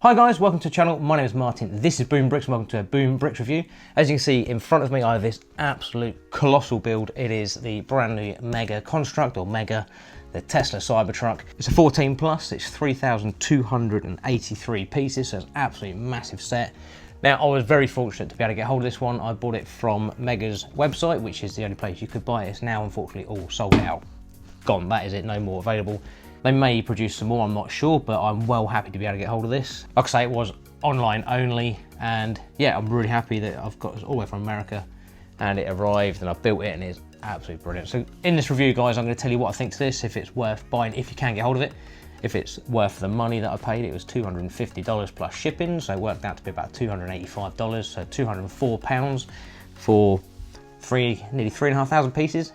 Hi guys, welcome to the channel. My name is Martin. This is Boom Bricks and welcome to a Boom Bricks review. As you can see in front of me, I have this absolute colossal build. It is the brand new Mega Construct, or Mega, the Tesla Cybertruck. It's a 14 plus, it's 3,283 pieces, so it's an absolutely massive set. Now, I was very fortunate to be able to get hold of this one. I bought it from Mega's website, which is the only place you could buy it. It's now unfortunately all sold out. Gone, that is it, no more available. They may produce some more, I'm not sure, but I'm well happy to be able to get hold of this. Like I say, it was online only, and yeah, I'm really happy that I've got it all the way from America, and it arrived, and I built it, and it's absolutely brilliant. So in this review, guys, I'm going to tell you what I think to this, if it's worth buying, if you can get hold of it, if it's worth the money that I paid. It was $250 plus shipping, so it worked out to be about $285, so £204 for nearly 3,500 pieces.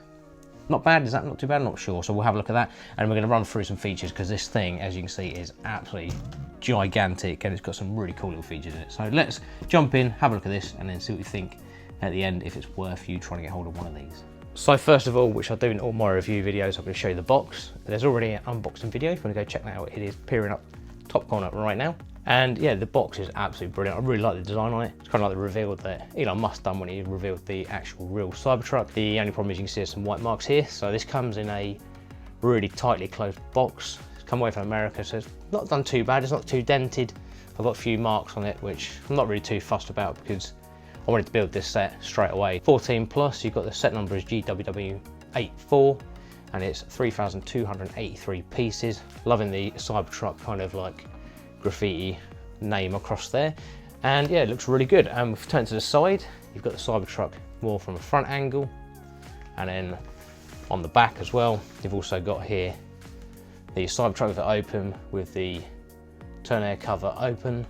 Not bad, is that not too bad? I'm not sure, so we'll have a look at that, and we're going to run through some features, because this thing, as you can see, is absolutely gigantic, and it's got some really cool little features in it. So let's jump in, have a look at this, and then see what we think at the end, if it's worth you trying to get hold of one of these. So first of all, which I do in all my review videos, I'm going to show you the box. There's already an unboxing video, if you want to go check that out. It is appearing up top corner right now. And yeah, the box is absolutely brilliant. I really like the design on it. It's kind of like the reveal that Elon Musk done when he revealed the actual real Cybertruck. The only problem is you can see there's some white marks here. So this comes in a really tightly closed box. It's come away from America, so it's not done too bad. It's not too dented. I've got a few marks on it, which I'm not really too fussed about because I wanted to build this set straight away. 14 plus, you've got the set number is GWW84, and it's 3,283 pieces. Loving the Cybertruck kind of like graffiti name across there, and yeah, it looks really good. And if you turn to the side, you've got the Cybertruck more from a front angle, and then on the back as well, you've also got here the Cybertruck with it open, with the turn air cover open,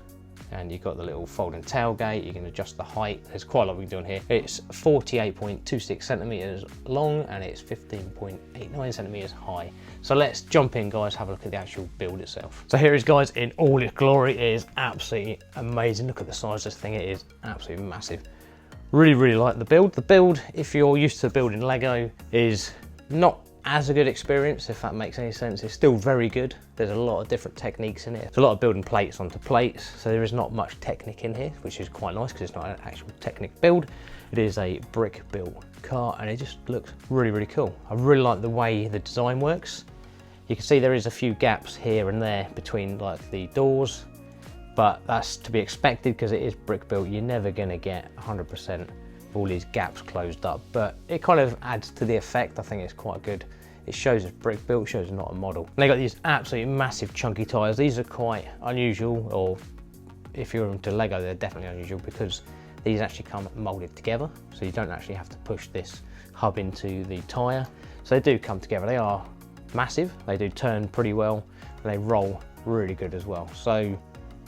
and you've got the little folding tailgate. You can adjust the height. There's quite a lot we can do on here. It's 48.26 centimeters long, and it's 15.89 centimeters high. So let's jump in, guys, have a look at the actual build itself. So here it is, guys, in all its glory. It is absolutely amazing. Look at the size of this thing. It is absolutely massive. Really like the build. The build, if you're used to building Lego, is not as a good experience, if that makes any sense. It's still very good. There's a lot of different techniques in it. It's a lot of building plates onto plates, so there is not much Technic in here, which is quite nice because it's not an actual Technic build. It is a brick built car, and it just looks really cool. I really like the way the design works. You can see there is a few gaps here and there between like the doors, but that's to be expected because it is brick built. You're never gonna get 100% all these gaps closed up, but it kind of adds to the effect. I think it's quite good. It shows it's brick built, shows it's not a model. And they got these absolutely massive chunky tires. These are quite unusual, or if you're into Lego, they're definitely unusual because these actually come molded together, so you don't actually have to push this hub into the tire. So they do come together. They are massive, they do turn pretty well, and they roll really good as well. So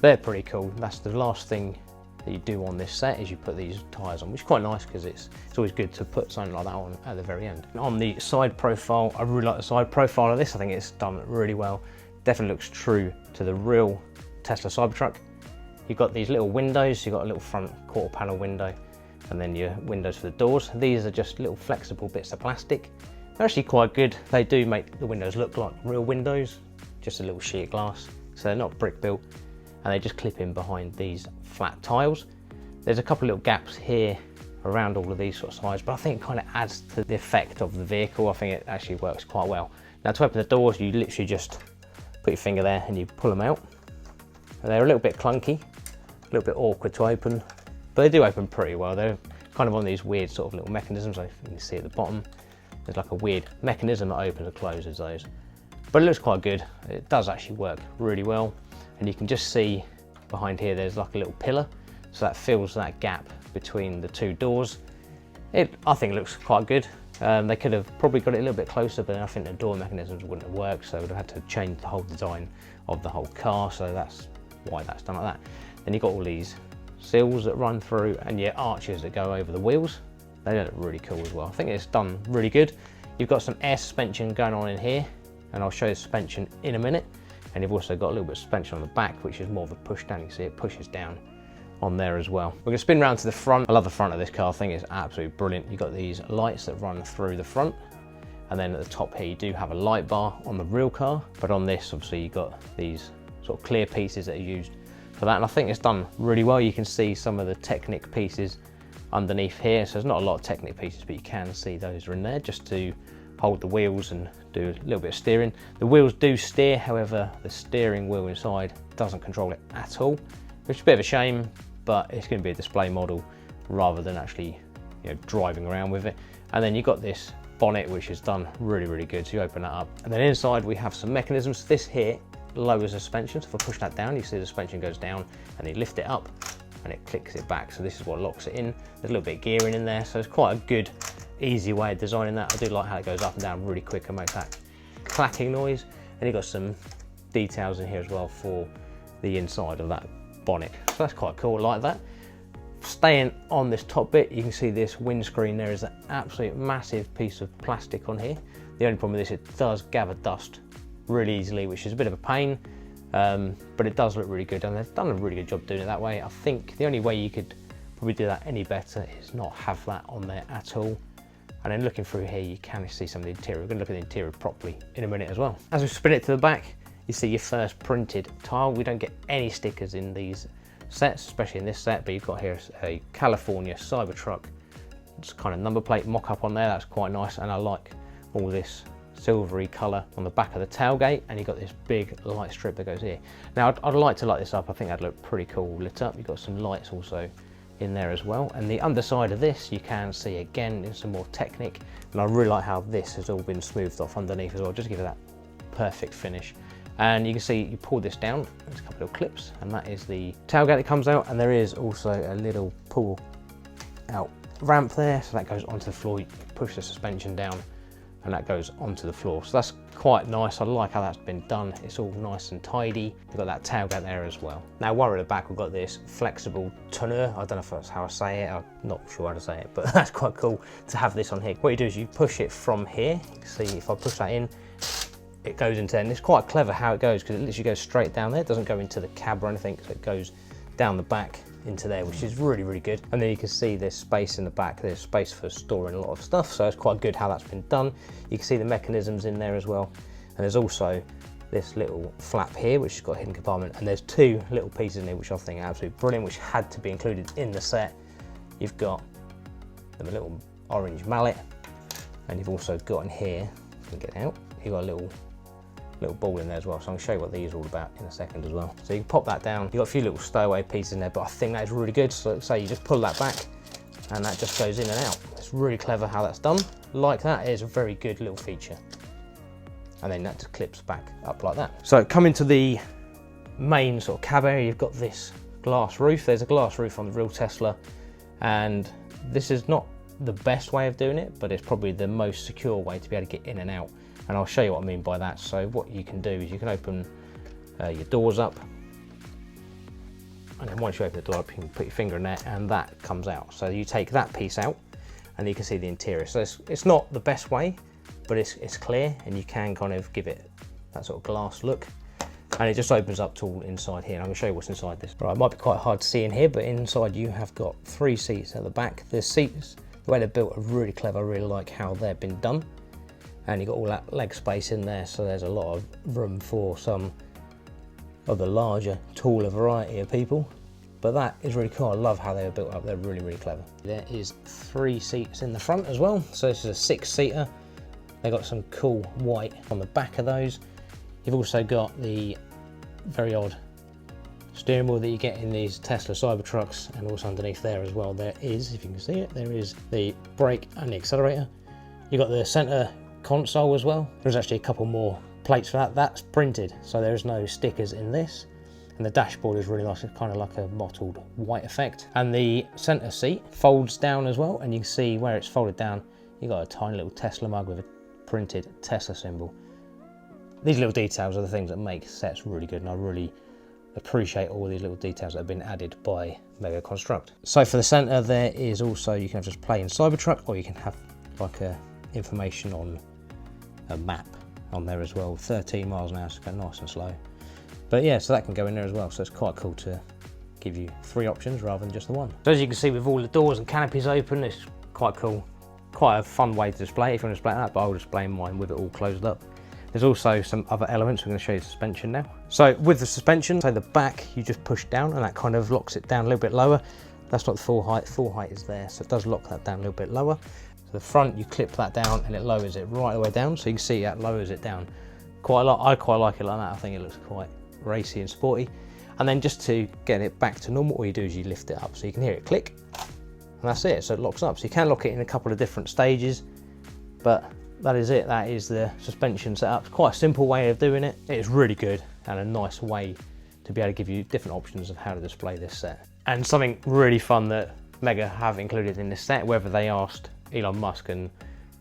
they're pretty cool. That's the last thing that you do on this set, is you put these tyres on, which is quite nice because it's always good to put something like that on at the very end. And on the side profile, I really like the side profile of this. I think it's done really well. Definitely looks true to the real Tesla Cybertruck. You've got these little windows. You've got a little front quarter panel window, and then your windows for the doors. These are just little flexible bits of plastic. They're actually quite good. They do make the windows look like real windows, just a little sheet of glass. So they're not brick built, and they just clip in behind these flat tiles. There's a couple little gaps here around all of these sort of sides, but I think it kind of adds to the effect of the vehicle. I think it actually works quite well. Now, to open the doors, you literally just put your finger there and you pull them out. And they're a little bit clunky, a little bit awkward to open, but they do open pretty well. They're kind of on these weird sort of little mechanisms. Like you can see at the bottom, there's like a weird mechanism that opens and closes those. But it looks quite good. It does actually work really well. And you can just see behind here, there's like a little pillar. So that fills that gap between the two doors. I think it looks quite good. They could have probably got it a little bit closer, but I think the door mechanisms wouldn't have worked. So we'd have had to change the whole design of the whole car. So that's why that's done like that. Then you've got all these sills that run through, and your arches that go over the wheels. They look really cool as well. I think it's done really good. You've got some air suspension going on in here, and I'll show you the suspension in a minute. And you've also got a little bit of suspension on the back, which is more of a push down. You can see it pushes down on there as well. We're gonna spin around to the front. I love the front of this car. I think it's absolutely brilliant. You've got these lights that run through the front, and then at the top here, you do have a light bar on the real car. But on this, obviously, you've got these sort of clear pieces that are used for that, and I think it's done really well. You can see some of the Technic pieces underneath here, so there's not a lot of Technic pieces, but you can see those are in there just to hold the wheels and do a little bit of steering. The wheels do steer, however the steering wheel inside doesn't control it at all, which is a bit of a shame, but it's going to be a display model rather than actually, you know, driving around with it. And then you've got this bonnet which is done really good, so you open that up, and then inside we have some mechanisms. This here lowers the suspension, so if I push that down, you see the suspension goes down, and you lift it up and it clicks it back, so this is what locks it in. There's a little bit of gearing in there, so it's quite a good easy way of designing that. I do like how it goes up and down really quick and makes that clacking noise. And you've got some details in here as well for the inside of that bonnet, so that's quite cool. I like that. Staying on this top bit, you can see this windscreen. There is an absolute massive piece of plastic on here. The only problem with this, it does gather dust really easily, which is a bit of a pain, but it does look really good, and they've done a really good job doing it that way. I think the only way you could probably do that any better is not have that on there at all. And then looking through here, you can see some of the interior. We're going to look at the interior properly in a minute as well. As we spin it to the back, you see your first printed tile. We don't get any stickers in these sets, especially in this set, but you've got here a California Cybertruck. It's kind of number plate mock-up on there. That's quite nice, and I like all this silvery colour on the back of the tailgate, and you've got this big light strip that goes here. Now I'd like to light this up. I think that'd look pretty cool lit up. You've got some lights also in there as well, and the underside of this you can see again in some more Technic, and I really like how this has all been smoothed off underneath as well, just to give it that perfect finish. And you can see you pull this down, there's a couple of clips, and that is the tailgate that comes out, and there is also a little pull out ramp there, so that goes onto the floor. You push the suspension down and that goes onto the floor, so that's quite nice. I like how that's been done. It's all nice and tidy. You've got that tailgate there as well. Now while we're at the back, we've got this flexible tonneau. I don't know if that's how I say it, I'm not sure how to say it, but that's quite cool to have this on here. What you do is you push it from here. You can see if I push that in, it goes into there, and it's quite clever how it goes, because it literally goes straight down there. It doesn't go into the cab or anything, so it goes down the back into there, which is really good. And then you can see there's space in the back. There's space for storing a lot of stuff, so it's quite good how that's been done. You can see the mechanisms in there as well, and there's also this little flap here which has got a hidden compartment, and there's two little pieces in here which I think are absolutely brilliant, which had to be included in the set. You've got a little orange mallet, and you've also got in here, if you can get it out, you've got a little ball in there as well, so I'm going to show you what these are all about in a second as well. So you can pop that down. You've got a few little stowaway pieces in there, but I think that is really good. So say you just pull that back and that just goes in and out. It's really clever how that's done. Like that is a very good little feature. And then that just clips back up like that. So coming to the main sort of cab area, you've got this glass roof. There's a glass roof on the real Tesla, and this is not the best way of doing it, but it's probably the most secure way to be able to get in and out. And I'll show you what I mean by that. So what you can do is you can open your doors up, and then once you open the door up, you can put your finger in there and that comes out. So you take that piece out and you can see the interior. So it's not the best way, but it's clear, and you can kind of give it that sort of glass look. And it just opens up to all inside here. And I'm going to show you what's inside this. Right, it might be quite hard to see in here, but inside you have got 3 seats at the back. The seats, the way they're built, are really clever. I really like how they've been done. And you've got all that leg space in there, so there's a lot of room for some of the larger, taller variety of people. But that is really cool. I love how they were built up. They're really clever. There is 3 seats in the front as well. So this is a 6-seater. They've got some cool white on the back of those. You've also got the very odd steering wheel that you get in these Tesla Cybertrucks, and also underneath there as well, there is, if you can see it, there is the brake and the accelerator. You've got the center console as well. There's actually a couple more plates for that. That's printed, so there is no stickers in this. And the dashboard is really nice. It's kind of like a mottled white effect. And the center seat folds down as well, and you can see where it's folded down, you've got a tiny little Tesla mug with a printed Tesla symbol. These little details are the things that make sets really good, and I really appreciate all these little details that have been added by Mega Construct. So for the center, there is also, you can have just plain Cybertruck, or you can have like a information on a map on there as well. 13 miles an hour, so go nice and slow. But yeah, so that can go in there as well, so it's quite cool to give you 3 options rather than just the one. So as you can see, with all the doors and canopies open, it's quite cool. Quite a fun way to display it if you want to display that, but I'll display mine with it all closed up. There's also some other elements. I'm going to show you the suspension now. So with the suspension, so the back, you just push down and that kind of locks it down a little bit lower. That's not the full height. Full height is there, so it does lock that down a little bit lower. So the front, you clip that down and it lowers it right the way down. So you can see that lowers it down quite a lot. I quite like it like that. I think it looks quite racy and sporty. And then just to get it back to normal, all you do is you lift it up so you can hear it click, and that's it. So it locks up. So you can lock it in a couple of different stages, but that is it. That is the suspension setup. It's quite a simple way of doing it. It's really good and a nice way to be able to give you different options of how to display this set. And something really fun that Mega have included in this set, whether they asked Elon Musk and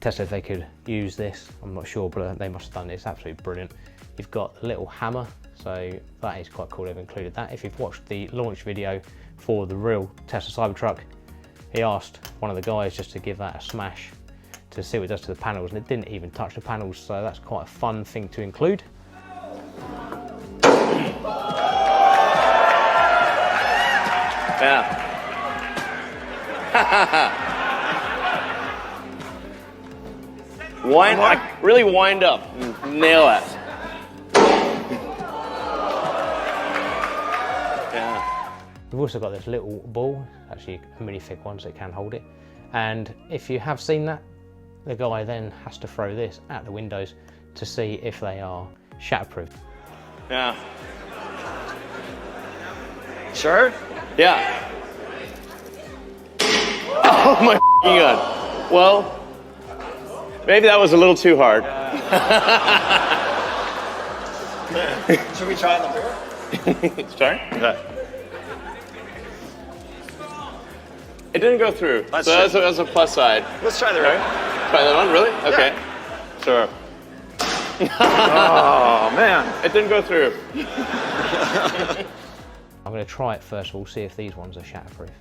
Tesla if they could use this, I'm not sure, but they must have done it. It's absolutely brilliant. You've got a little hammer, so that is quite cool. They've included that. If you've watched the launch video for the real Tesla Cybertruck, he asked one of the guys just to give that a smash to see what it does to the panels, and it didn't even touch the panels, so that's quite a fun thing to include. Yeah. Really wind up. Nail it. Yeah. We've also got this little ball, actually a minifig one, so it can hold it. And if you have seen that, the guy then has to throw this at the windows to see if they are shatterproof. Yeah. Sure? Yeah. Oh my God. Well, maybe that was a little too hard. Should we try on the board? Sorry? Okay. It didn't go through, Let's so that's a plus side. Let's try the right. Try that one, really? Okay. Yeah. Sure. Oh, man. It didn't go through. I'm going to try it first of all, see if these ones are shatterproof.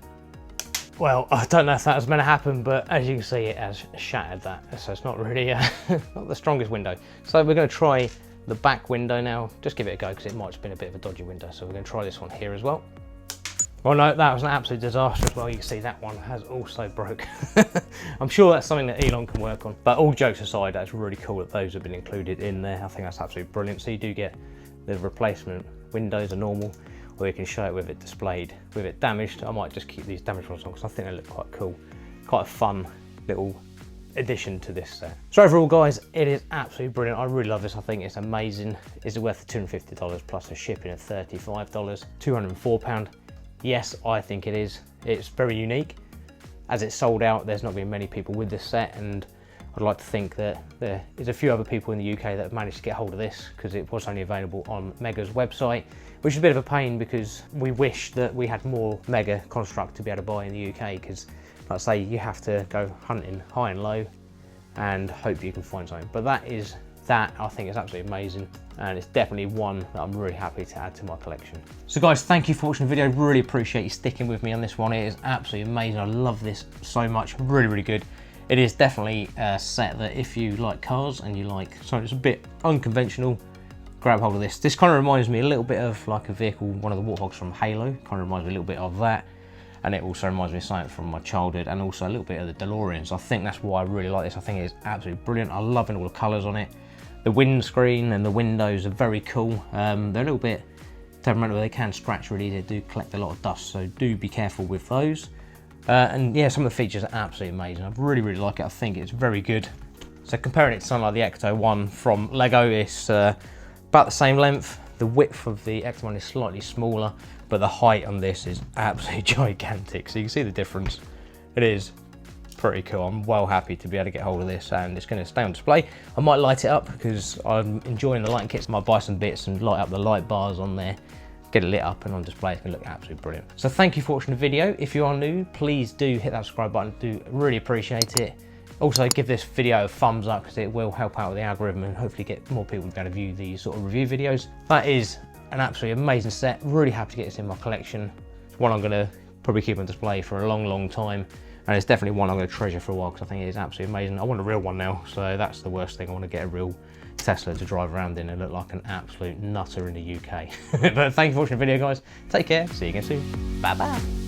Well, I don't know if that was meant to happen, but as you can see, it has shattered that. So it's not really not the strongest window. So we're going to try the back window now. Just give it a go because it might have been a bit of a dodgy window. So we're going to try this one here as well. Well, no, that was an absolute disaster as well. You can see that one has also broke. I'm sure that's something that Elon can work on. But all jokes aside, that's really cool that those have been included in there. I think that's absolutely brilliant. So you do get the replacement windows are normal, or you can show it with it displayed. With it damaged, I might just keep these damaged ones on because I think they look quite cool. Quite a fun little addition to this set. So overall, guys, it is absolutely brilliant. I really love this. I think it's amazing. Is it worth the $250 plus a shipping of $35? £204. Yes, I think it is. It's very unique. As it's sold out, there's not been many people with this set, and I'd like to think that there is a few other people in the UK that have managed to get hold of this because it was only available on Mega's website, which is a bit of a pain because we wish that we had more Mega Construct to be able to buy in the UK, because like I say, you have to go hunting high and low and hope you can find something. But that I think is absolutely amazing, and it's definitely one that I'm really happy to add to my collection. So guys, thank you for watching the video. Really appreciate you sticking with me on this one. It is absolutely amazing. I love this so much. Really, really good. It is definitely a set that if you like cars and you like something that's a bit unconventional, grab hold of this. This kind of reminds me a little bit of like a vehicle, one of the Warthogs from Halo. Kind of reminds me a little bit of that. And it also reminds me of something from my childhood, and also a little bit of the DeLoreans. I think that's why I really like this. I think it is absolutely brilliant. I love all the colours on it. The windscreen and the windows are very cool. They're a little bit temperamental. They can scratch really. They do collect a lot of dust, so do be careful with those. And yeah, some of the features are absolutely amazing. I really, really like it. I think it's very good. So comparing it to something like the Ecto 1 from Lego, it's about the same length. The width of the Ecto 1 is slightly smaller, but the height on this is absolutely gigantic. So you can see the difference. It is pretty cool. I'm well happy to be able to get hold of this, and it's going to stay on display. I might light it up because I'm enjoying the lighting kits. I might buy some bits and light up the light bars on there, get it lit up and on display. It's going to look absolutely brilliant. So thank you for watching the video. If you are new, please do hit that subscribe button. Do really appreciate it. Also give this video a thumbs up because it will help out with the algorithm and hopefully get more people to be able to view these sort of review videos. That is an absolutely amazing set. Really happy to get this in my collection. It's one I'm going to probably keep on display for a long, long time. And it's definitely one I'm going to treasure for a while because I think it is absolutely amazing. I want a real one now, so that's the worst thing. I want to get a real Tesla to drive around in and look like an absolute nutter in the UK. But thank you for watching the video, guys. Take care. See you again soon. Bye-bye.